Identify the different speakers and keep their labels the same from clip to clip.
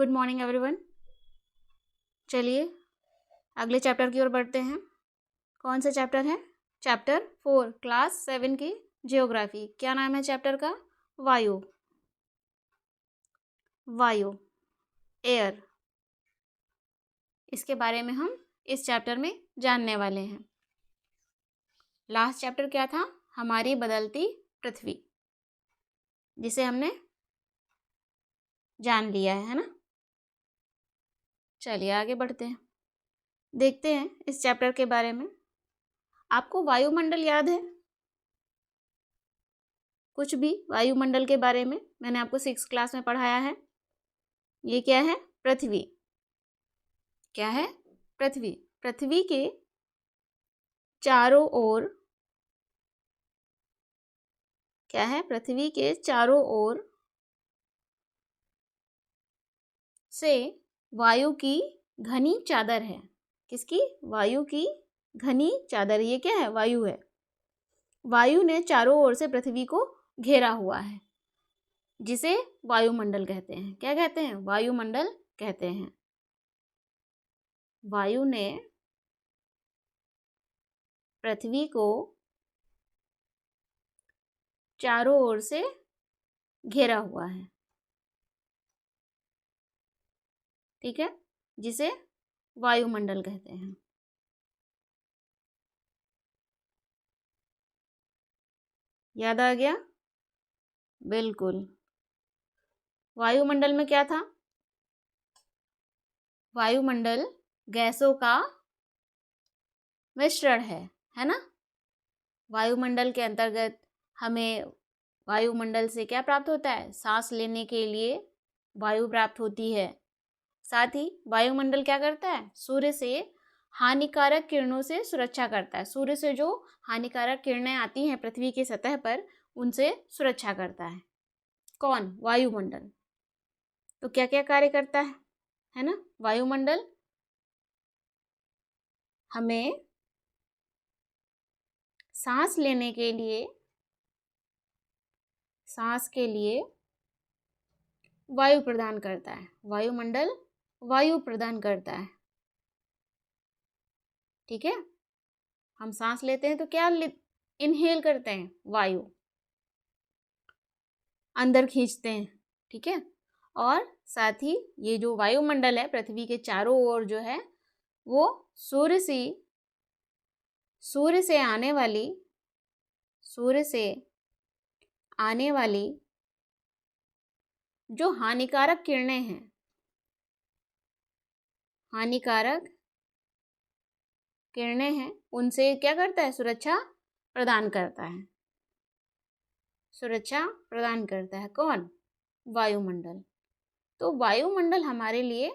Speaker 1: Good morning everyone. चलिए अगले chapter की ओर बढ़ते हैं। कौन सा चैप्टर है? चैप्टर 4, क्लास 7 की जियोग्राफी। क्या नाम है चैप्टर का? वायु। वायु, एयर। इसके बारे में हम इस चैप्टर में जानने वाले हैं। लास्ट चैप्टर क्या था? हमारी बदलती पृथ्वी, जिसे हमने जान लिया है ना। चलिए आगे बढ़ते हैं, देखते हैं इस चैप्टर के बारे में। आपको वायुमंडल याद है? कुछ भी वायुमंडल के बारे में मैंने आपको 6 क्लास में पढ़ाया है। ये क्या है? पृथ्वी। क्या है? पृथ्वी। पृथ्वी के चारों ओर क्या है? पृथ्वी के चारों ओर से वायु की घनी चादर है। किसकी? वायु की घनी चादर। ये क्या है? वायु है। वायु ने चारों ओर से पृथ्वी को घेरा हुआ है, जिसे वायुमंडल कहते हैं। क्या कहते हैं? वायुमंडल कहते हैं। वायु ने पृथ्वी को चारों ओर से घेरा हुआ है, ठीक है, जिसे वायुमंडल कहते हैं। याद आ गया? बिल्कुल। वायुमंडल में क्या था? वायुमंडल गैसों का मिश्रण है ना। वायुमंडल के अंतर्गत हमें वायुमंडल से क्या प्राप्त होता है? सांस लेने के लिए वायु प्राप्त होती है। साथ ही वायुमंडल क्या करता है? सूर्य से हानिकारक किरणों से सुरक्षा करता है। सूर्य से जो हानिकारक किरणें आती हैं पृथ्वी की सतह पर, उनसे सुरक्षा करता है। कौन? वायुमंडल। तो क्या क्या कार्य करता है ना वायुमंडल? हमें सांस लेने के लिए, सांस के लिए वायु प्रदान करता है। वायुमंडल वायु प्रदान करता है, ठीक है। हम सांस लेते हैं तो क्या इनहेल करते हैं? वायु अंदर खींचते हैं, ठीक है। और साथ ही ये जो वायुमंडल है पृथ्वी के चारों ओर जो है, वो सूर्य से आने वाली जो हानिकारक किरणें हैं, उनसे क्या करता है? सुरक्षा प्रदान करता है। सुरक्षा प्रदान करता है कौन? वायुमंडल। तो वायुमंडल हमारे लिए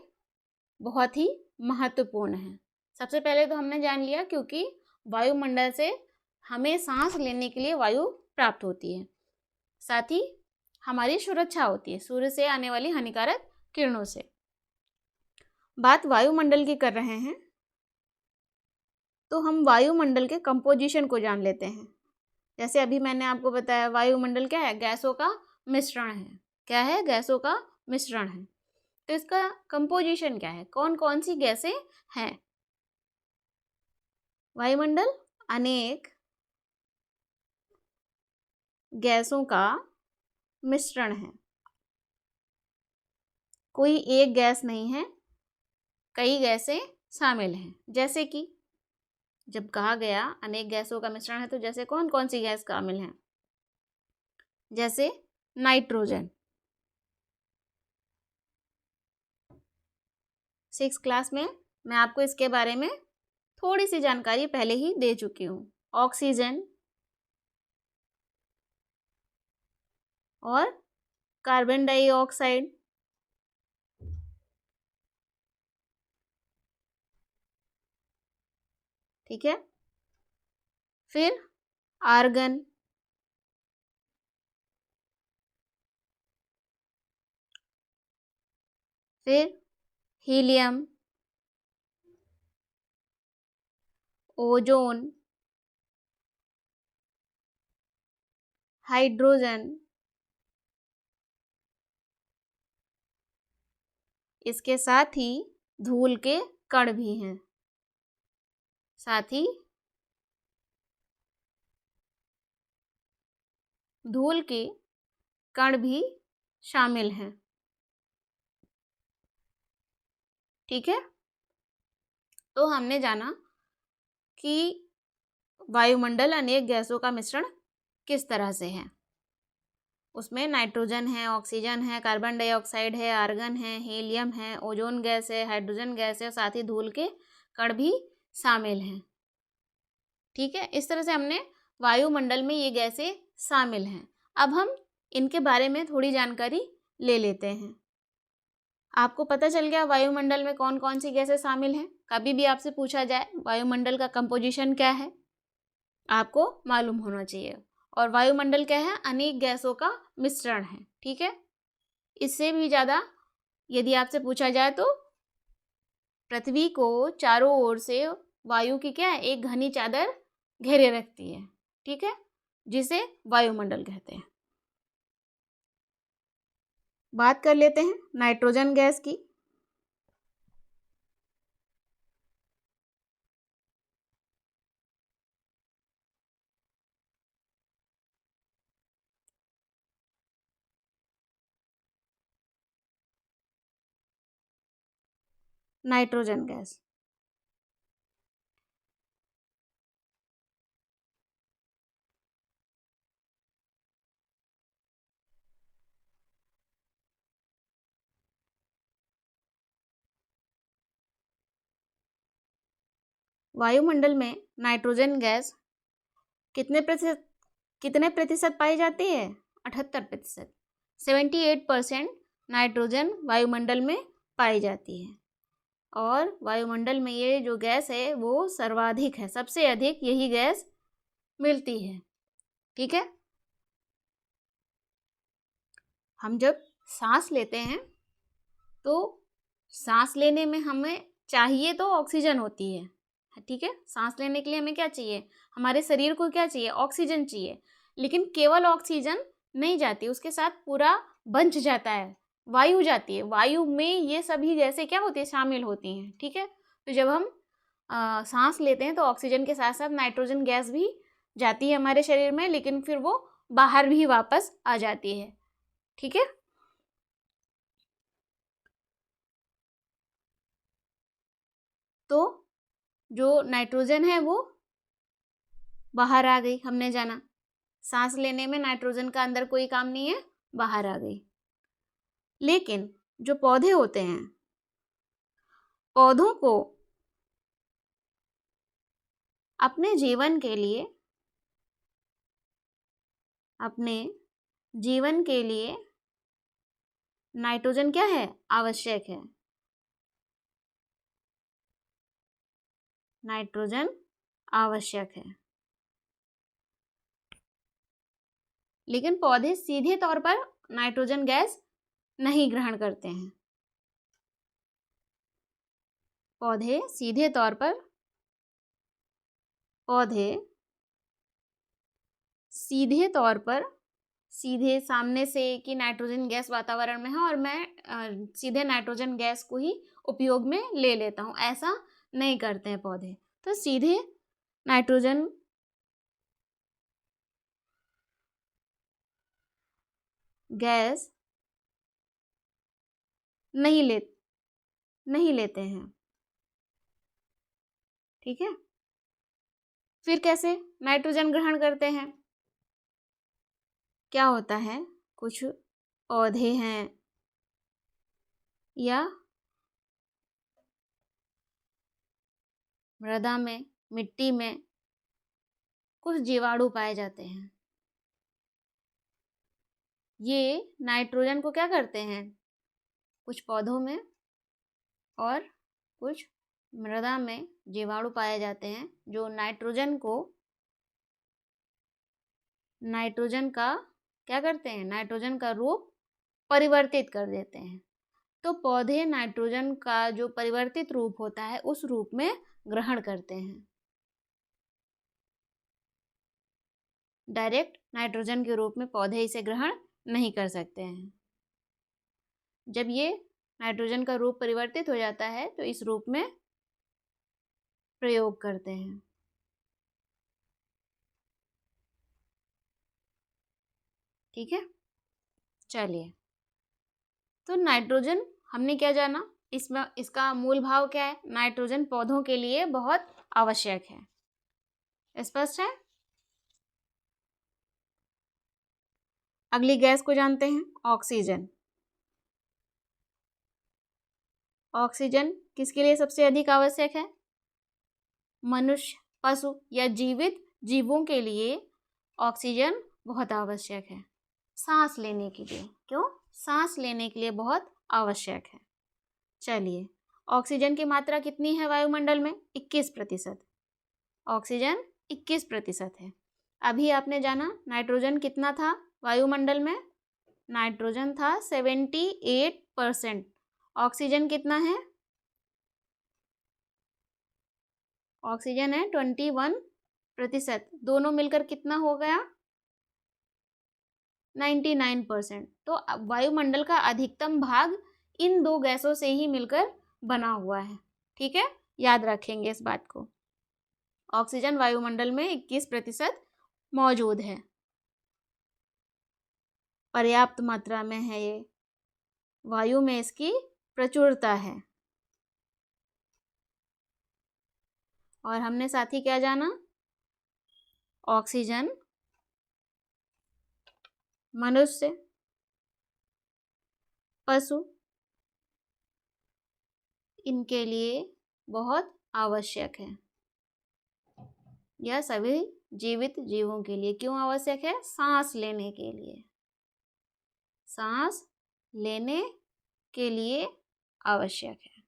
Speaker 1: बहुत ही महत्वपूर्ण है। सबसे पहले तो हमने जान लिया क्योंकि वायुमंडल से हमें सांस लेने के लिए वायु प्राप्त होती है, साथ ही हमारी सुरक्षा होती है सूर्य से आने वाली हानिकारक किरणों से। बात वायुमंडल की कर रहे हैं तो हम वायुमंडल के कंपोजिशन को जान लेते हैं। जैसे अभी मैंने आपको बताया, वायुमंडल क्या है? गैसों का मिश्रण है। क्या है? गैसों का मिश्रण है। तो इसका कंपोजिशन क्या है? कौन कौन सी गैसें हैं? वायुमंडल अनेक गैसों का मिश्रण है। कोई एक गैस नहीं है, कई गैसें शामिल हैं। जैसे कि जब कहा गया अनेक गैसों का मिश्रण है, तो जैसे कौन कौन सी गैस शामिल हैं? जैसे नाइट्रोजन। 6 क्लास में मैं आपको इसके बारे में थोड़ी सी जानकारी पहले ही दे चुकी हूँ। ऑक्सीजन और कार्बन डाइऑक्साइड, ठीक है। फिर आर्गन, फिर हीलियम, ओजोन, हाइड्रोजन, इसके साथ ही धूल के कण भी हैं, साथ ही धूल के कण भी शामिल हैं। ठीक है, तो हमने जाना कि वायुमंडल अनेक गैसों का मिश्रण किस तरह से है। उसमें नाइट्रोजन है, ऑक्सीजन है, कार्बन डाइऑक्साइड है, आर्गन है, हीलियम है, ओजोन गैस है, हाइड्रोजन गैस है, साथ ही धूल के कण भी शामिल हैं। ठीक है, इस तरह से हमने वायुमंडल में ये गैसें शामिल हैं। अब हम इनके बारे में थोड़ी जानकारी ले लेते हैं। आपको पता चल गया वायुमंडल में कौन कौन सी गैसें शामिल हैं। कभी भी आपसे पूछा जाए वायुमंडल का कंपोजिशन क्या है, आपको मालूम होना चाहिए। और वायुमंडल क्या है, अनेक गैसों का मिश्रण है। ठीक है, इससे भी ज़्यादा यदि आपसे पूछा जाए तो पृथ्वी को चारों ओर से वायु की क्या है, एक घनी चादर घेरे रखती है। ठीक है, जिसे वायुमंडल कहते हैं। बात कर लेते हैं नाइट्रोजन गैस की। नाइट्रोजन गैस वायुमंडल में नाइट्रोजन गैस कितने प्रतिशत पाई जाती है? 78%। 78% नाइट्रोजन वायुमंडल में पाई जाती है। और वायुमंडल में ये जो गैस है वो सर्वाधिक है, सबसे अधिक यही गैस मिलती है। ठीक है, हम जब सांस लेते हैं तो सांस लेने में हमें चाहिए तो ऑक्सीजन होती है। ठीक है, सांस लेने के लिए हमें क्या चाहिए, हमारे शरीर को क्या चाहिए, ऑक्सीजन चाहिए। लेकिन केवल ऑक्सीजन नहीं जाती, उसके साथ पूरा बंच जाता है, वायु जाती है। वायु में ये सभी गैसें क्या होती है, शामिल होती हैं। ठीक है, तो जब हम सांस लेते हैं तो ऑक्सीजन के साथ साथ नाइट्रोजन गैस भी जाती है हमारे शरीर में, लेकिन फिर वो बाहर भी वापस आ जाती है। ठीक है, तो जो नाइट्रोजन है वो बाहर आ गई, हमने जाना सांस लेने में नाइट्रोजन का अंदर कोई काम नहीं है, बाहर आ गई। लेकिन जो पौधे होते हैं, पौधों को अपने जीवन के लिए नाइट्रोजन क्या है, आवश्यक है। नाइट्रोजन आवश्यक है, लेकिन पौधे सीधे तौर पर नाइट्रोजन गैस नहीं ग्रहण करते हैं। पौधे सीधे तौर पर सीधे सामने से कि नाइट्रोजन गैस वातावरण में है और मैं सीधे नाइट्रोजन गैस को ही उपयोग में ले लेता हूँ, ऐसा नहीं करते हैं पौधे। तो सीधे नाइट्रोजन गैस नहीं लेते हैं। ठीक है, फिर कैसे नाइट्रोजन ग्रहण करते हैं? क्या होता है, कुछ पौधे हैं या मृदा में, मिट्टी में कुछ जीवाणु पाए जाते हैं। ये नाइट्रोजन को क्या करते हैं, कुछ पौधों में और कुछ मृदा में जीवाणु पाए जाते हैं जो नाइट्रोजन का क्या करते हैं, नाइट्रोजन का रूप परिवर्तित कर देते हैं। तो पौधे नाइट्रोजन का जो परिवर्तित रूप होता है उस रूप में ग्रहण करते हैं। डायरेक्ट नाइट्रोजन के रूप में पौधे इसे ग्रहण नहीं कर सकते हैं। जब ये नाइट्रोजन का रूप परिवर्तित हो जाता है तो इस रूप में प्रयोग करते हैं। ठीक है, चलिए, तो नाइट्रोजन हमने क्या जाना, इसमें इसका मूल भाव क्या है? नाइट्रोजन पौधों के लिए बहुत आवश्यक है। स्पष्ट है? अगली गैस को जानते हैं, ऑक्सीजन। ऑक्सीजन किसके लिए सबसे अधिक आवश्यक है? मनुष्य, पशु या जीवित जीवों के लिए ऑक्सीजन बहुत आवश्यक है, सांस लेने के लिए। क्यों? सांस लेने के लिए बहुत आवश्यक है। चलिए, ऑक्सीजन की मात्रा कितनी है वायुमंडल में? 21%। ऑक्सीजन 21% है। अभी आपने जाना नाइट्रोजन कितना था वायुमंडल में? नाइट्रोजन था 78%। ऑक्सीजन कितना है? ऑक्सीजन है 21%। दोनों मिलकर कितना हो गया? 99%। तो वायुमंडल का अधिकतम भाग इन दो गैसों से ही मिलकर बना हुआ है। ठीक है, याद रखेंगे इस बात को। ऑक्सीजन वायुमंडल में 21% मौजूद है, पर्याप्त मात्रा में है ये, वायु में इसकी प्रचुरता है। और हमने साथ ही क्या जाना? ऑक्सीजन मनुष्य, पशु, इनके लिए बहुत आवश्यक है। यह सभी जीवित जीवों के लिए क्यों आवश्यक है? सांस लेने के लिए। सांस लेने के लिए आवश्यक है।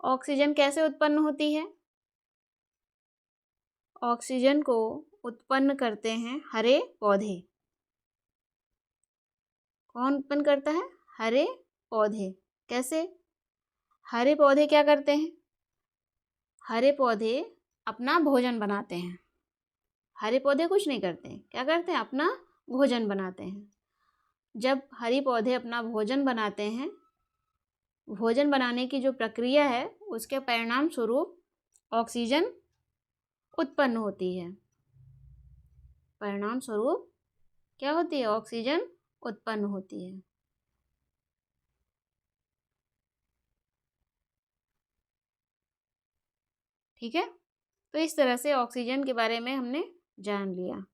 Speaker 1: ऑक्सीजन कैसे उत्पन्न होती है? ऑक्सीजन को उत्पन्न करते हैं हरे पौधे। कौन उत्पन्न करता है? हरे पौधे। कैसे? हरे पौधे क्या करते हैं? हरे पौधे अपना भोजन बनाते हैं। हरे पौधे कुछ नहीं करते हैं, क्या करते हैं? अपना भोजन बनाते हैं। जब हरे पौधे अपना भोजन बनाते हैं, भोजन बनाने की जो प्रक्रिया है उसके परिणाम स्वरूप ऑक्सीजन उत्पन्न होती है। परिणाम स्वरूप क्या होती है? ऑक्सीजन उत्पन्न होती है। ठीक है, तो इस तरह से ऑक्सीजन के बारे में हमने जान लिया।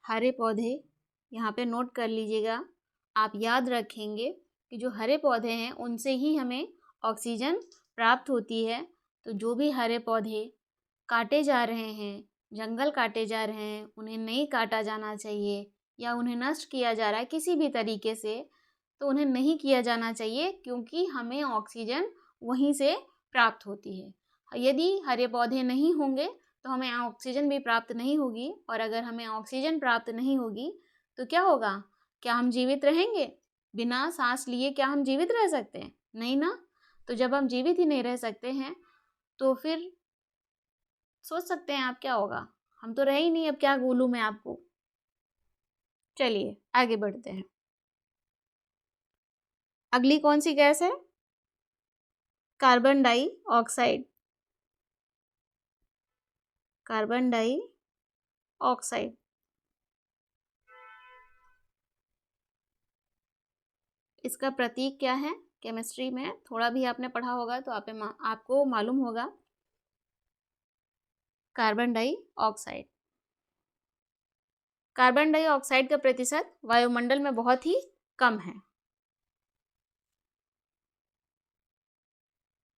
Speaker 1: हरे पौधे यहाँ पे नोट कर लीजिएगा, आप याद रखेंगे कि जो हरे पौधे हैं उनसे ही हमें ऑक्सीजन प्राप्त होती है। तो जो भी हरे पौधे काटे जा रहे हैं, जंगल काटे जा रहे हैं, उन्हें नहीं काटा जाना चाहिए या उन्हें नष्ट किया जा रहा है किसी भी तरीके से, तो उन्हें नहीं किया जाना चाहिए, क्योंकि हमें ऑक्सीजन वहीं से प्राप्त होती है। यदि हरे पौधे नहीं होंगे तो हमें ऑक्सीजन भी प्राप्त नहीं होगी, और अगर हमें ऑक्सीजन प्राप्त नहीं होगी तो क्या होगा? क्या हम जीवित रहेंगे? बिना सांस लिए क्या हम जीवित रह सकते हैं? नहीं ना। तो जब हम जीवित ही नहीं रह सकते हैं तो फिर सोच सकते हैं आप क्या होगा? हम तो रहे ही नहीं, अब क्या बोलूं मैं आपको। चलिए आगे बढ़ते हैं। अगली कौन सी गैस है? Carbon dioxide. कार्बन डाइऑक्साइड इसका प्रतीक क्या है? केमिस्ट्री में थोड़ा भी आपने पढ़ा होगा तो आपको मालूम होगा। कार्बन डाइऑक्साइड, कार्बन डाइऑक्साइड का प्रतिशत वायुमंडल में बहुत ही कम है,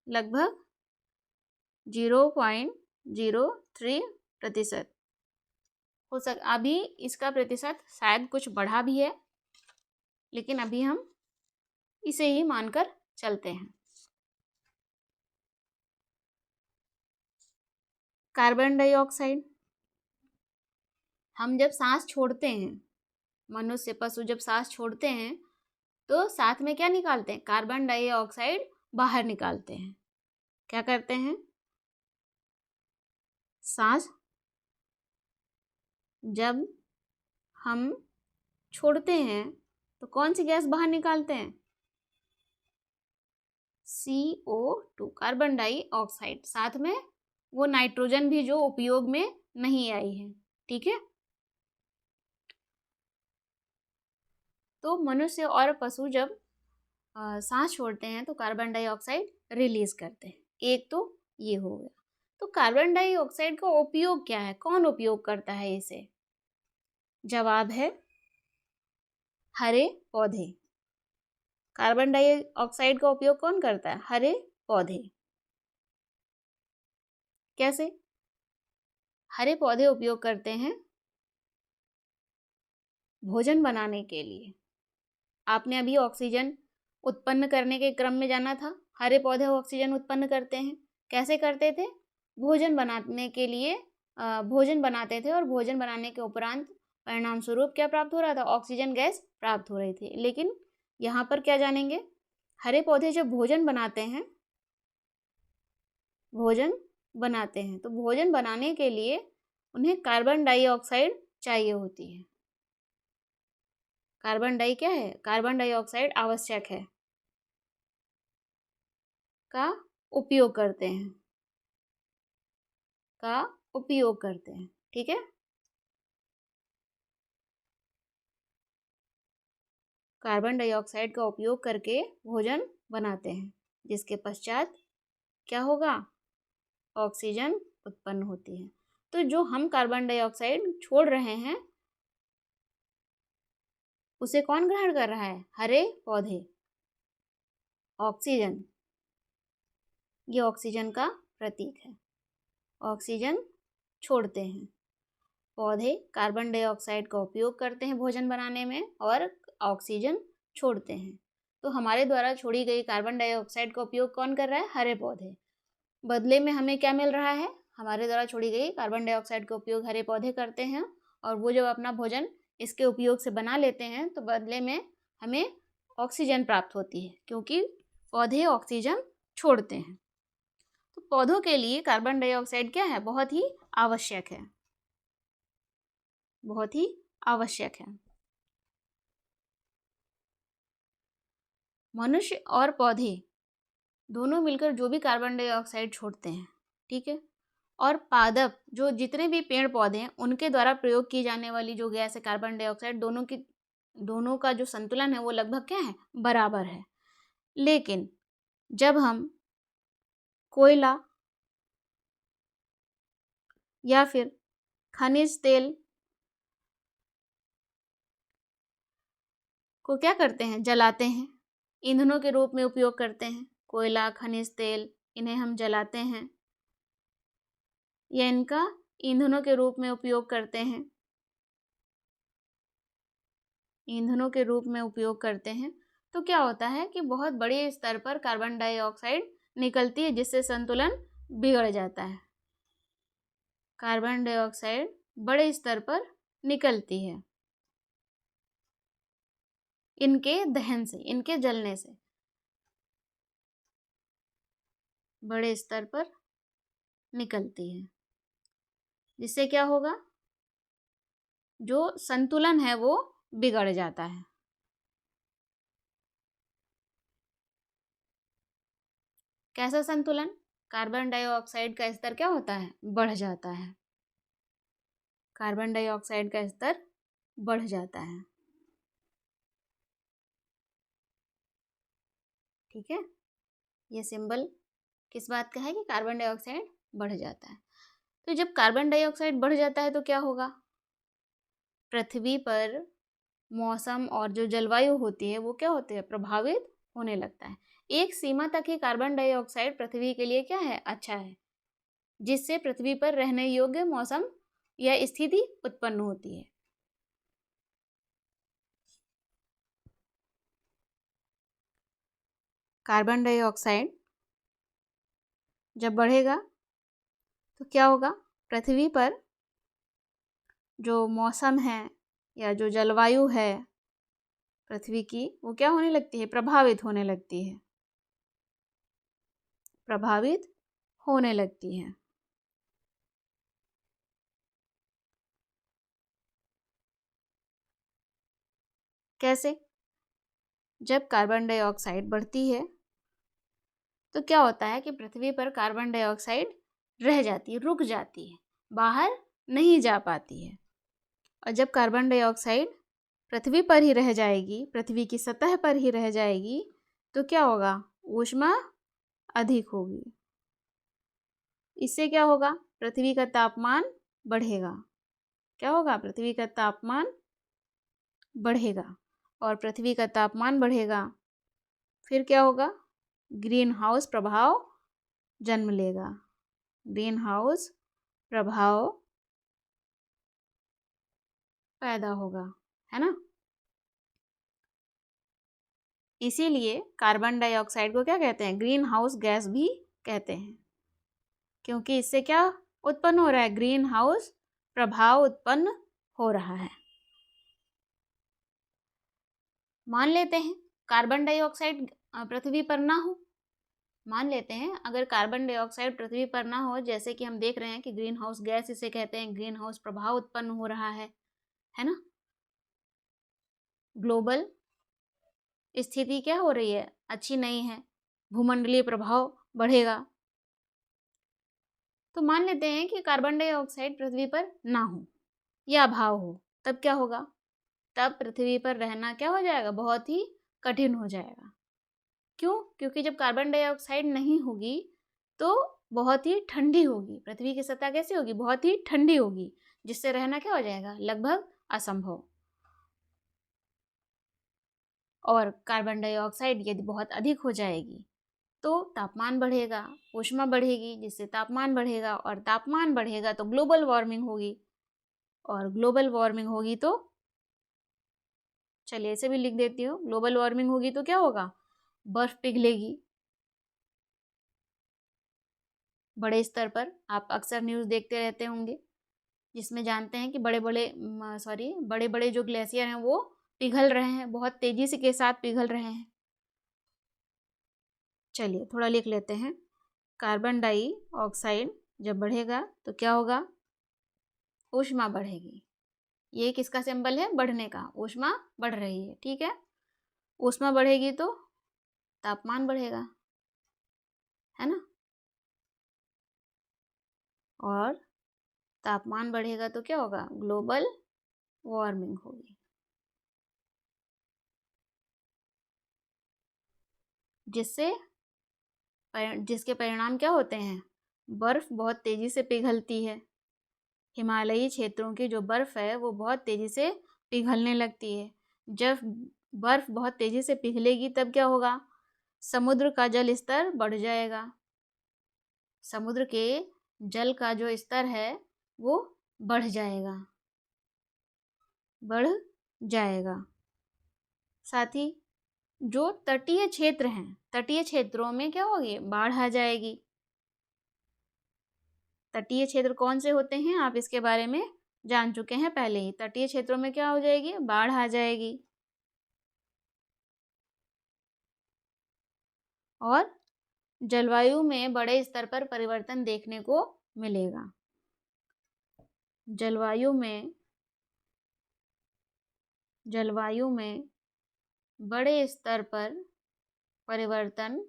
Speaker 1: लगभग 0.03%। अभी इसका प्रतिशत शायद कुछ बढ़ा भी है, लेकिन अभी हम इसे ही मानकर चलते हैं। कार्बन डाइऑक्साइड हम जब सांस छोड़ते हैं, मनुष्य पशु जब सांस छोड़ते हैं तो साथ में क्या निकालते हैं? कार्बन डाइऑक्साइड बाहर निकालते हैं। क्या करते हैं? सांस जब हम छोड़ते हैं तो कौन सी गैस बाहर निकालते हैं? CO2, carbon dioxide. साथ में वो नाइट्रोजन भी जो उपयोग में नहीं आई है। ठीक है, तो मनुष्य और पशु जब सांस छोड़ते हैं तो कार्बन डाइऑक्साइड रिलीज करते हैं। एक तो ये हो गया। तो कार्बन डाइऑक्साइड का उपयोग क्या है? कौन उपयोग करता है इसे? जवाब है हरे पौधे। कार्बन डाइऑक्साइड का उपयोग कौन करता है? हरे पौधे। कैसे? हरे पौधे उपयोग करते हैं भोजन बनाने के लिए। आपने अभी ऑक्सीजन उत्पन्न करने के क्रम में जाना था। हरे पौधे ऑक्सीजन उत्पन्न करते हैं। कैसे करते थे? भोजन बनाने के लिए भोजन बनाते थे और भोजन बनाने के उपरांत परिणाम स्वरूप क्या प्राप्त हो रहा था? ऑक्सीजन गैस प्राप्त हो रही थी। लेकिन यहाँ पर क्या जानेंगे? हरे पौधे जब भोजन बनाते हैं तो भोजन बनाने के लिए उन्हें कार्बन डाइऑक्साइड चाहिए होती है। कार्बन डाइऑक्साइड आवश्यक है, का उपयोग करते हैं। ठीक है, कार्बन डाइऑक्साइड का उपयोग करके भोजन बनाते हैं, जिसके पश्चात क्या होगा? ऑक्सीजन उत्पन्न होती है। तो जो हम कार्बन डाइऑक्साइड छोड़ रहे हैं उसे कौन ग्रहण कर रहा है? हरे पौधे। ऑक्सीजन, ये ऑक्सीजन का प्रतीक है। ऑक्सीजन छोड़ते हैं। पौधे कार्बन डाइऑक्साइड का उपयोग करते हैं भोजन बनाने में और ऑक्सीजन छोड़ते हैं। तो हमारे द्वारा छोड़ी गई कार्बन डाइऑक्साइड का उपयोग कौन कर रहा है? हरे पौधे। बदले में हमें क्या मिल रहा है? हमारे द्वारा छोड़ी गई कार्बन डाइऑक्साइड का उपयोग हरे पौधे करते हैं और वो जब अपना भोजन इसके उपयोग से बना लेते हैं तो बदले में हमें ऑक्सीजन प्राप्त होती है, क्योंकि पौधे ऑक्सीजन छोड़ते हैं। तो पौधों के लिए कार्बन डाइऑक्साइड क्या है? बहुत ही आवश्यक है। बहुत ही आवश्यक है। मनुष्य और पौधे दोनों मिलकर जो भी कार्बन डाइऑक्साइड छोड़ते हैं, ठीक है, और पादप जो जितने भी पेड़ पौधे हैं उनके द्वारा प्रयोग की जाने वाली जो गैस है कार्बन डाइऑक्साइड, दोनों का जो संतुलन है वो लगभग क्या है? बराबर है। लेकिन जब हम कोयला या फिर खनिज तेल को क्या करते हैं? जलाते हैं, ईंधनों के रूप में उपयोग करते हैं। कोयला, खनिज तेल, इन्हें हम जलाते हैं या इनका ईंधनों के रूप में उपयोग करते हैं। तो क्या होता है कि बहुत बड़े स्तर पर कार्बन डाइऑक्साइड निकलती है, जिससे संतुलन बिगड़ जाता है। कार्बन डाइऑक्साइड बड़े स्तर पर निकलती है इनके दहन से, इनके जलने से बड़े स्तर पर निकलती है, जिससे क्या होगा? जो संतुलन है वो बिगड़ जाता है। कैसा संतुलन? कार्बन डाइऑक्साइड का स्तर क्या होता है? बढ़ जाता है। कार्बन डाइऑक्साइड का स्तर बढ़ जाता है। ठीक है, ये सिंबल किस बात का है? कि कार्बन डाइऑक्साइड बढ़ जाता है। तो जब कार्बन डाइऑक्साइड बढ़ जाता है तो क्या होगा? पृथ्वी पर मौसम और जो जलवायु होती है वो क्या होती है? प्रभावित होने लगता है। एक सीमा तक ही कार्बन डाइऑक्साइड पृथ्वी के लिए क्या है? अच्छा है, जिससे पृथ्वी पर रहने योग्य मौसम या स्थिति उत्पन्न होती है। कार्बन डाइऑक्साइड जब बढ़ेगा तो क्या होगा? पृथ्वी पर जो मौसम है या जो जलवायु है पृथ्वी की, वो क्या होने लगती है? प्रभावित होने लगती है। प्रभावित होने लगती है। कैसे? जब कार्बन डाइऑक्साइड बढ़ती है तो क्या होता है कि पृथ्वी पर कार्बन डाइऑक्साइड रह जाती है, रुक जाती है, बाहर नहीं जा पाती है। और जब कार्बन डाइऑक्साइड पृथ्वी पर ही रह जाएगी, पृथ्वी की सतह पर ही रह जाएगी, तो क्या होगा? ऊष्मा अधिक होगी। इससे क्या होगा? पृथ्वी का तापमान बढ़ेगा। क्या होगा? पृथ्वी का तापमान बढ़ेगा। और पृथ्वी का तापमान बढ़ेगा, फिर क्या होगा? ग्रीन हाउस प्रभाव जन्म लेगा। ग्रीन हाउस प्रभाव पैदा होगा, है ना? इसीलिए कार्बन डाइऑक्साइड को क्या कहते हैं? ग्रीन हाउस गैस भी कहते हैं, क्योंकि इससे क्या उत्पन्न हो रहा है? ग्रीन हाउस प्रभाव उत्पन्न हो रहा है। मान लेते हैं कार्बन डाइऑक्साइड पृथ्वी पर ना हो। मान लेते हैं अगर कार्बन डाइऑक्साइड पृथ्वी पर ना हो, जैसे कि हम देख रहे हैं कि ग्रीन हाउस गैस इसे कहते हैं, ग्रीन हाउस प्रभाव उत्पन्न हो रहा है ना? ग्लोबल स्थिति क्या हो रही है? अच्छी नहीं है, भूमंडलीय प्रभाव बढ़ेगा। तो मान लेते हैं कि कार्बन डाइऑक्साइड पृथ्वी पर ना हो या अभाव हो, तब क्या होगा? तब पृथ्वी पर रहना क्या हो जाएगा? बहुत ही कठिन हो जाएगा। क्यों? क्योंकि जब कार्बन डाइऑक्साइड नहीं होगी तो बहुत ही ठंडी होगी, पृथ्वी की सतह कैसी होगी? बहुत ही ठंडी होगी, जिससे रहना क्या हो जाएगा? लगभग असंभव। और कार्बन डाइऑक्साइड यदि बहुत अधिक हो जाएगी तो तापमान बढ़ेगा, ऊष्मा बढ़ेगी, जिससे तापमान बढ़ेगा, और तापमान बढ़ेगा तो ग्लोबल वार्मिंग होगी, और ग्लोबल वार्मिंग होगी तो चलिए इसे भी लिख देती हूँ। ग्लोबल वार्मिंग होगी तो क्या होगा? बर्फ पिघलेगी बड़े स्तर पर। आप अक्सर न्यूज़ देखते रहते होंगे, जिसमें जानते हैं कि बड़े बड़े जो ग्लेशियर हैं वो पिघल रहे हैं, बहुत तेजी से के साथ पिघल रहे हैं। चलिए थोड़ा लिख लेते हैं। कार्बन डाइऑक्साइड जब बढ़ेगा तो क्या होगा? ऊष्मा बढ़ेगी। ये किसका सिंबल है? बढ़ने का। ऊष्मा बढ़ रही है, ठीक है। ऊष्मा बढ़ेगी तो तापमान बढ़ेगा, है ना? और तापमान बढ़ेगा तो क्या होगा? ग्लोबल वार्मिंग होगी, जिसके परिणाम क्या होते हैं? बर्फ बहुत तेजी से पिघलती है। हिमालयी क्षेत्रों की जो बर्फ है वो बहुत तेजी से पिघलने लगती है। जब बर्फ बहुत तेजी से पिघलेगी तब क्या होगा? समुद्र का जल स्तर बढ़ जाएगा। समुद्र के जल का जो स्तर है वो बढ़ जाएगा, बढ़ जाएगा। साथ ही जो तटीय क्षेत्र हैं, तटीय क्षेत्रों में क्या होगी? बाढ़ आ जाएगी। तटीय क्षेत्र कौन से होते हैं? आप इसके बारे में जान चुके हैं पहले ही। तटीय क्षेत्रों में क्या हो जाएगी? बाढ़ आ जाएगी। और जलवायु में बड़े स्तर पर परिवर्तन देखने को मिलेगा। जलवायु में बड़े स्तर पर परिवर्तन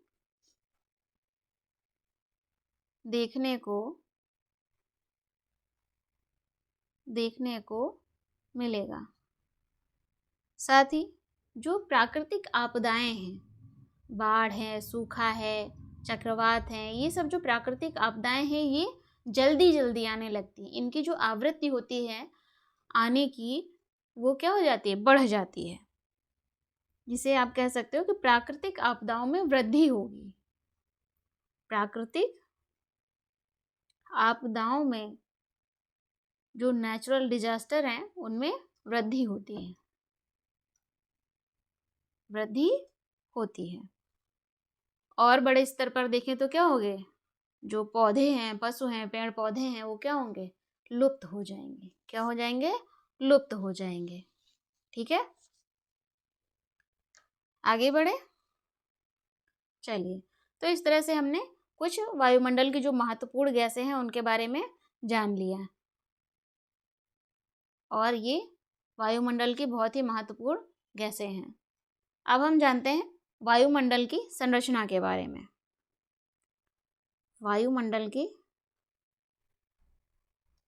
Speaker 1: देखने को मिलेगा। साथ ही जो प्राकृतिक आपदाएं हैं, बाढ़ है, सूखा है, चक्रवात है, ये सब जो प्राकृतिक आपदाएं हैं ये जल्दी जल्दी आने लगती हैं। इनकी जो आवृत्ति होती है आने की वो क्या हो जाती है? बढ़ जाती है, जिसे आप कह सकते हो कि प्राकृतिक आपदाओं में वृद्धि होगी। प्राकृतिक आपदाओं में जो नेचुरल डिजास्टर हैं उनमें वृद्धि होती है, वृद्धि होती है। और बड़े स्तर पर देखें तो क्या होंगे? जो पौधे हैं, पशु हैं, पेड़ पौधे हैं, वो क्या होंगे? लुप्त हो जाएंगे। क्या हो जाएंगे? लुप्त हो जाएंगे। ठीक है, आगे बढ़े। चलिए, तो इस तरह से हमने कुछ वायुमंडल की जो महत्वपूर्ण गैसें हैं उनके बारे में जान लिया, और ये वायुमंडल की बहुत ही महत्वपूर्ण गैसें हैं। अब हम जानते हैं वायुमंडल की संरचना के बारे में। वायुमंडल की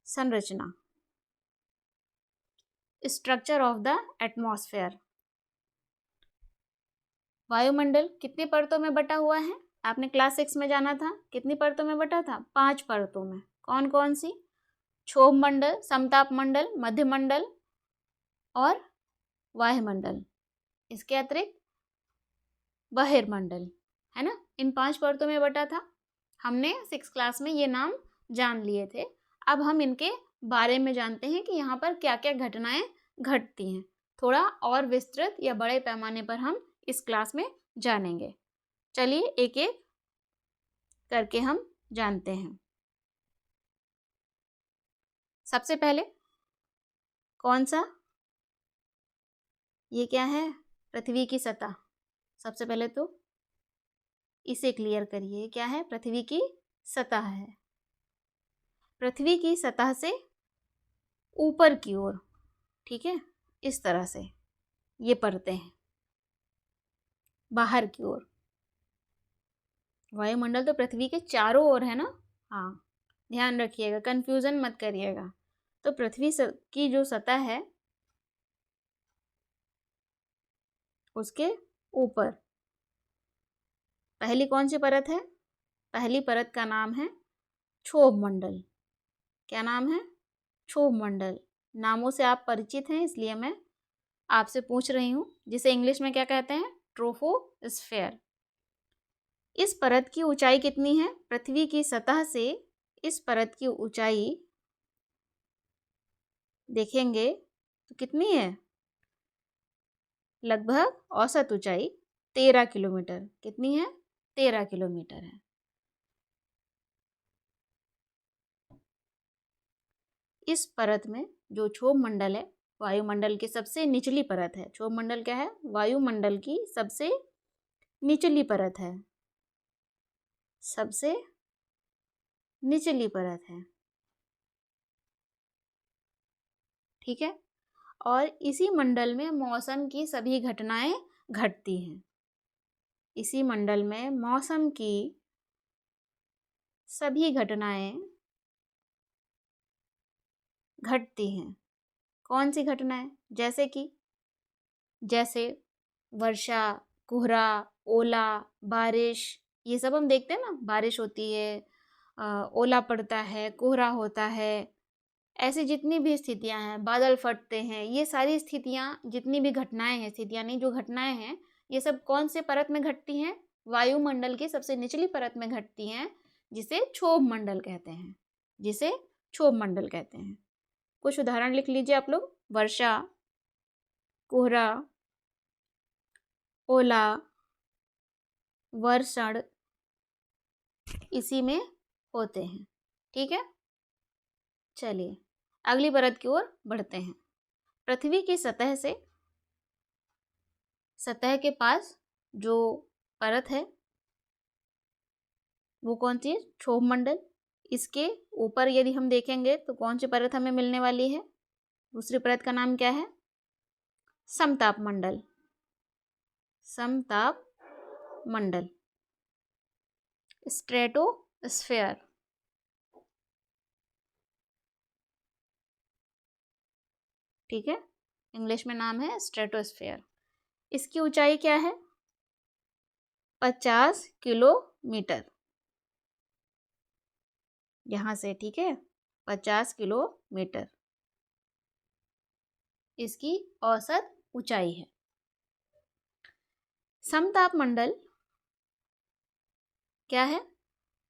Speaker 1: संरचना, स्ट्रक्चर ऑफ द एटमॉस्फेयर। वायुमंडल कितनी परतों में बटा हुआ है? आपने क्लास 6 में जाना था, कितनी परतों में बटा था? 5 परतों में। कौन कौन सी? क्षोभ मंडल, समताप मंडल, मध्यमंडल और वायुमंडल। इसके अतिरिक्त बहिर्मंडल, है ना। इन 5 परतों में बटा था। हमने 6 क्लास में ये नाम जान लिए थे। अब हम इनके बारे में जानते हैं कि यहाँ पर क्या क्या घटनाएं घटती हैं। थोड़ा और विस्तृत या बड़े पैमाने पर हम इस क्लास में जानेंगे। चलिए एक एक करके हम जानते हैं। सबसे पहले कौन सा? ये क्या है? पृथ्वी की सतह। सबसे पहले तो इसे क्लियर करिए, क्या है? पृथ्वी की सतह है। पृथ्वी की सतह से ऊपर की ओर, ठीक है, इस तरह से ये परतें हैं बाहर की ओर। वायुमंडल तो पृथ्वी के चारों ओर है ना। हाँ, ध्यान रखिएगा, कंफ्यूजन मत करिएगा। तो पृथ्वी की जो सतह है उसके ऊपर पहली कौन सी परत है? पहली परत का नाम है क्षोभ मंडल। क्या नाम है? क्षोभ मंडल। नामों से आप परिचित हैं इसलिए मैं आपसे पूछ रही हूँ, जिसे इंग्लिश में क्या कहते हैं? ट्रोपोस्फेयर। इस परत की ऊंचाई कितनी है? पृथ्वी की सतह से इस परत की ऊंचाई देखेंगे तो कितनी है? लगभग औसत ऊंचाई 13 किलोमीटर। कितनी है? 13 किलोमीटर है। इस परत में जो क्षोभ मंडल है, वायुमंडल की सबसे निचली परत है। क्षोभ मंडल क्या है? वायुमंडल की सबसे निचली परत है। सबसे निचली परत है, ठीक है। और इसी मंडल में मौसम की सभी घटनाएं घटती हैं। इसी मंडल में मौसम की सभी घटनाएं घटती हैं। कौन सी घटनाएं? जैसे वर्षा, कोहरा, ओला, बारिश, ये सब हम देखते हैं ना। बारिश होती है, ओला पड़ता है, कोहरा होता है, ऐसी जितनी भी स्थितियां हैं, बादल फटते हैं, ये सारी स्थितियां, जितनी भी घटनाएं हैं, स्थितियां नहीं, जो घटनाएं हैं, ये सब कौन से परत में घटती हैं? वायुमंडल की सबसे निचली परत में घटती हैं, जिसे क्षोभ मंडल कहते हैं। जिसे क्षोभ मंडल कहते हैं। कुछ उदाहरण लिख लीजिए आप लोग। वर्षा, कोहरा, ओला, वर्षण, इसी में होते हैं, ठीक है। चलिए अगली परत की ओर बढ़ते हैं। पृथ्वी की सतह से, सतह के पास जो परत है वो कौन सी है? क्षोभ मंडल। इसके ऊपर यदि हम देखेंगे तो कौन सी परत हमें मिलने वाली है? दूसरी परत का नाम क्या है? समताप मंडल। समताप मंडल, स्ट्रेटोस्फेयर, ठीक है। इंग्लिश में नाम है स्ट्रेटोस्फेयर। इसकी ऊंचाई क्या है? 50 किलोमीटर यहाँ से, ठीक है। 50 किलोमीटर इसकी औसत ऊंचाई है। समताप मंडल क्या है?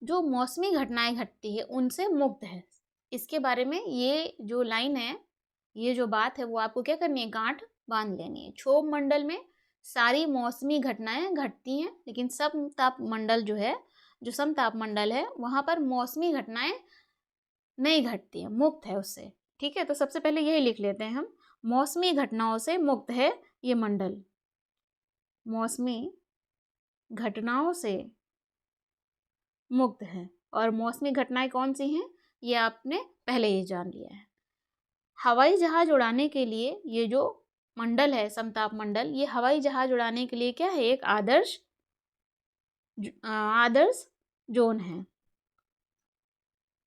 Speaker 1: जो मौसमी घटनाएं घटती है उनसे मुक्त है। इसके बारे में ये जो लाइन है, ये जो बात है, वो आपको क्या करनी है? गांठ बांध लेनी है। क्षोभ मंडल में सारी मौसमी घटनाएं घटती हैं, लेकिन समताप मंडल जो है, जो समताप मंडल है, वहां पर मौसमी घटनाएं नहीं घटती है, मुक्त है उससे, ठीक है। तो सबसे पहले यही लिख लेते हैं हम, मौसमी घटनाओं से मुक्त है ये मंडल। मौसमी घटनाओं से मुक्त है। और मौसमी घटनाएं कौन सी हैं? ये आपने पहले ही जान लिया है। हवाई जहाज उड़ाने के लिए ये जो मंडल है, समताप मंडल, ये हवाई जहाज उड़ाने के लिए क्या है, एक आदर्श जोन है।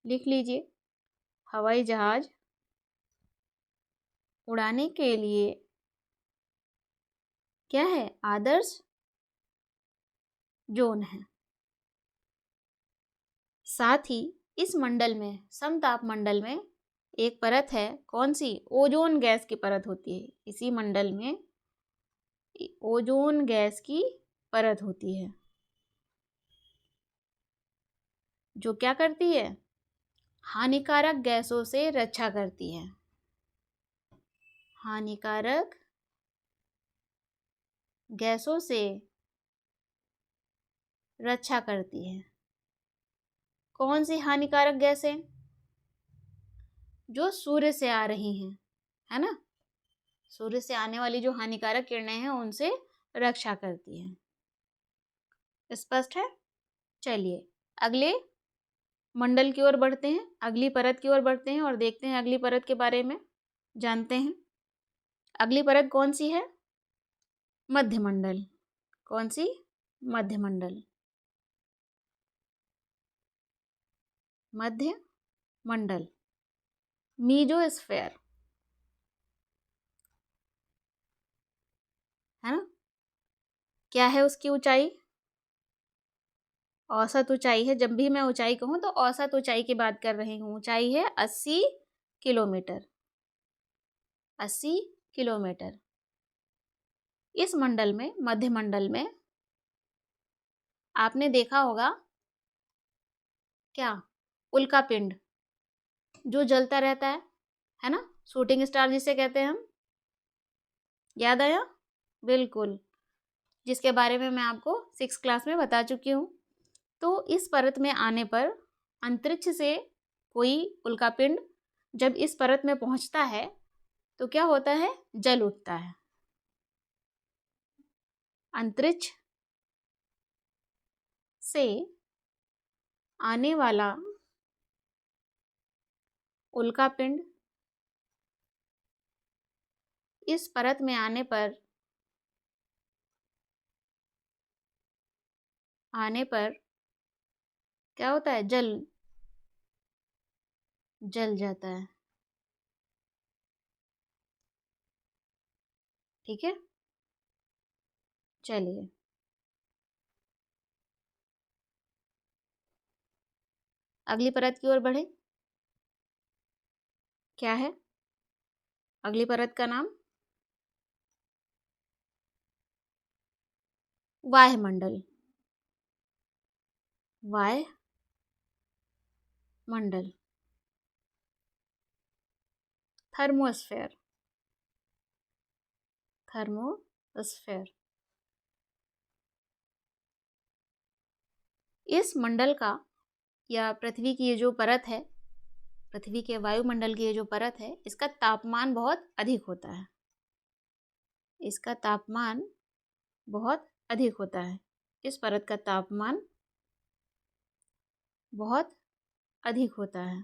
Speaker 1: लिख लीजिए, हवाई जहाज उड़ाने के लिए क्या है, आदर्श जोन है। साथ ही इस मंडल में, समताप मंडल में एक परत है, कौन सी, ओजोन गैस की परत होती है। इसी मंडल में ओजोन गैस की परत होती है, जो क्या करती है, हानिकारक गैसों से रक्षा करती है। हानिकारक गैसों से रक्षा करती है। कौन सी हानिकारक गैसें, जो सूर्य से आ रही हैं, है ना, सूर्य से आने वाली जो हानिकारक किरणें हैं उनसे रक्षा करती है। स्पष्ट है। चलिए अगले मंडल की ओर बढ़ते हैं, अगली परत की ओर बढ़ते हैं और देखते हैं अगली परत के बारे में जानते हैं। अगली परत कौन सी है, मध्य मंडल। कौन सी, मध्य मंडल। मध्य मंडल, मीजोस्फेयर, है ना। क्या है उसकी ऊंचाई, औसत ऊंचाई है। जब भी मैं ऊंचाई कहूँ तो औसत ऊंचाई की बात कर रही हूँ। ऊंचाई है 80 किलोमीटर। 80 किलोमीटर। इस मंडल में, मध्य मंडल में, आपने देखा होगा क्या, उल्का पिंड जो जलता रहता है ना, शूटिंग स्टार जिसे कहते हैं हम। याद आया, बिल्कुल, जिसके बारे में मैं आपको 6th क्लास में बता चुकी हूँ। तो इस परत में आने पर अंतरिक्ष से कोई उल्कापिंड जब इस परत में पहुंचता है तो क्या होता है, जल उठता है। अंतरिक्ष से आने वाला उल्कापिंड इस परत में आने पर क्या होता है, जल जाता है। ठीक है, चलिए अगली परत की ओर बढ़े। क्या है अगली परत का नाम, वायुमंडल। वायुमंडल, थर्मोस्फेयर। थर्मोस्फेयर। इस मंडल का, या पृथ्वी की ये जो परत है, पृथ्वी के वायुमंडल की ये जो परत है, इसका तापमान बहुत अधिक होता है। इसका तापमान बहुत अधिक होता है। इस परत का तापमान बहुत अधिक होता है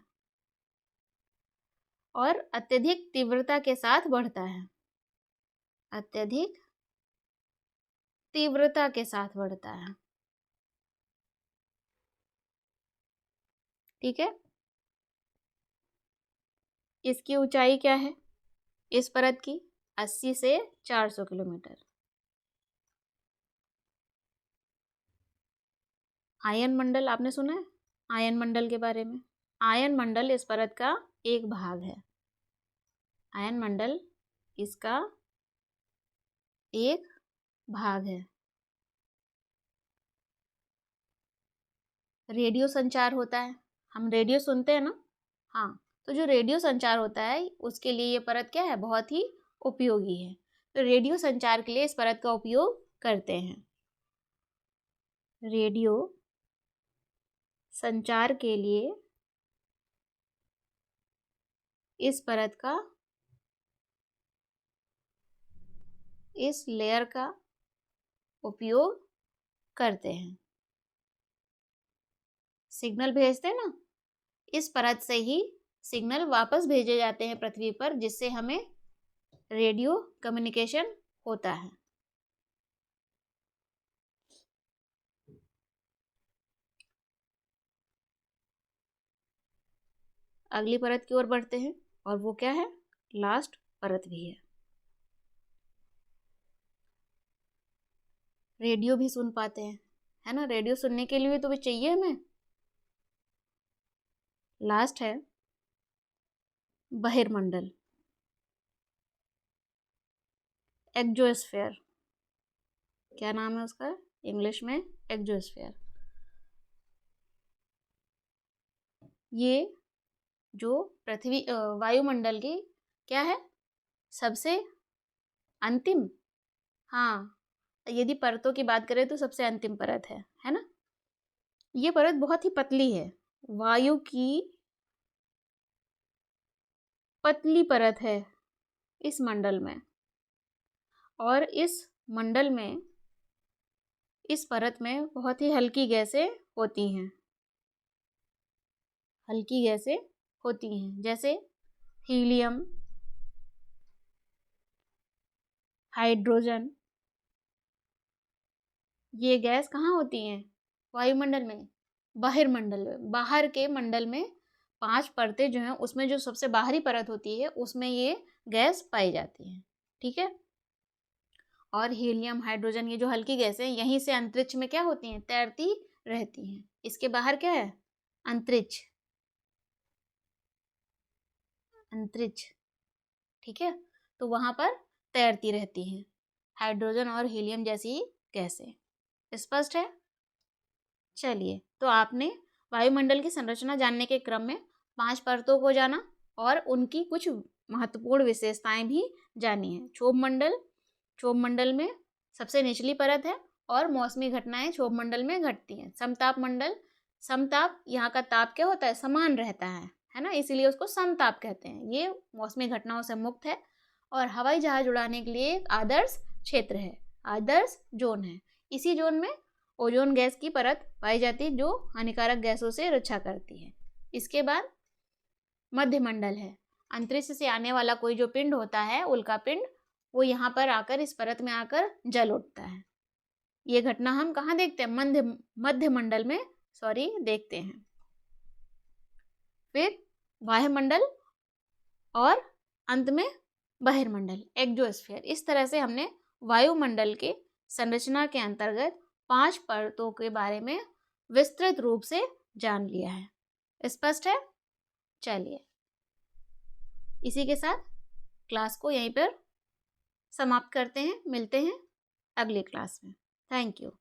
Speaker 1: और अत्यधिक तीव्रता के साथ बढ़ता है। अत्यधिक तीव्रता के साथ बढ़ता है। ठीक है, इसकी ऊंचाई क्या है, इस परत की 80 से 400 किलोमीटर। आयन मंडल आपने सुना है, आयन मंडल के बारे में। आयन मंडल इस परत का एक भाग है। आयन मंडल इसका एक भाग है। रेडियो संचार होता है, हम रेडियो सुनते हैं ना, हाँ, तो जो रेडियो संचार होता है उसके लिए ये परत क्या है, बहुत ही उपयोगी है। तो रेडियो संचार के लिए इस परत का उपयोग करते हैं। रेडियो संचार के लिए इस परत का, इस लेयर का उपयोग करते हैं। सिग्नल भेजते हैं ना, इस परत से ही सिग्नल वापस भेजे जाते हैं पृथ्वी पर, जिससे हमें रेडियो कम्युनिकेशन होता है। अगली परत की ओर बढ़ते हैं और वो क्या है, लास्ट परत भी रेडियो भी सुन पाते हैं, है ना। रेडियो सुनने के लिए तो भी चाहिए हमें। लास्ट है बहिर्मंडल, एक्सोस्फीयर। क्या नाम है उसका इंग्लिश में, एक्सोस्फीयर। ये जो पृथ्वी वायुमंडल की क्या है, सबसे अंतिम, हाँ, यदि परतों की बात करें तो सबसे अंतिम परत है ना। ये परत बहुत ही पतली है, वायु की पतली परत है इस मंडल में। और इस मंडल में, इस परत में बहुत ही हल्की गैसें होती हैं, हल्की गैसें होती हैं, जैसे हीलियम, हाइड्रोजन। ये गैस कहाँ होती हैं, वायुमंडल में, बहिर्मंडल में। बाहर के मंडल में 5 परतें जो हैं उसमें जो सबसे बाहरी परत होती है उसमें ये गैस पाई जाती है, ठीक है। और हीलियम, हाइड्रोजन, ये जो हल्की गैस है यहीं से अंतरिक्ष में क्या होती हैं, तैरती रहती हैं। इसके बाहर क्या है, अंतरिक्ष, अंतरिक्ष, ठीक है। तो वहां पर तैरती रहती हैं हाइड्रोजन और हीलियम जैसी गैसें। स्पष्ट है। चलिए, तो आपने वायुमंडल की संरचना जानने के क्रम में 5 परतों को जाना और उनकी कुछ महत्वपूर्ण विशेषताएं भी जानी है। क्षोभ मंडल, क्षोभ मंडल में सबसे निचली परत है और मौसमी घटनाएं क्षोभ मंडल में घटती हैं। समताप मंडल, समताप, यहाँ का ताप क्या होता है, समान रहता है ना, इसीलिए उसको समताप कहते हैं। ये मौसमी घटनाओं से मुक्त है और हवाई जहाज उड़ाने के लिए एक आदर्श क्षेत्र है, आदर्श जोन है। इसी जोन में ओजोन गैस की परत पाई जाती है जो हानिकारक गैसों से रक्षा करती है। इसके बाद मध्य मंडल है, अंतरिक्ष से आने वाला कोई जो पिंड होता है, उल्का पिंड, वो यहाँ पर आकर इस परत में आकर जल उठता है। ये घटना हम कहाँ देखते हैं, मध्य मंडल में देखते हैं। फिर वायुमंडल और अंत में बहिर्मंडल, एक्सोस्फीयर। इस तरह से हमने वायुमंडल के संरचना के अंतर्गत 5 परतों के बारे में विस्तृत रूप से जान लिया है। स्पष्ट है। चलिए, इसी के साथ क्लास को यहीं पर समाप्त करते हैं, मिलते हैं अगली क्लास में। Thank you.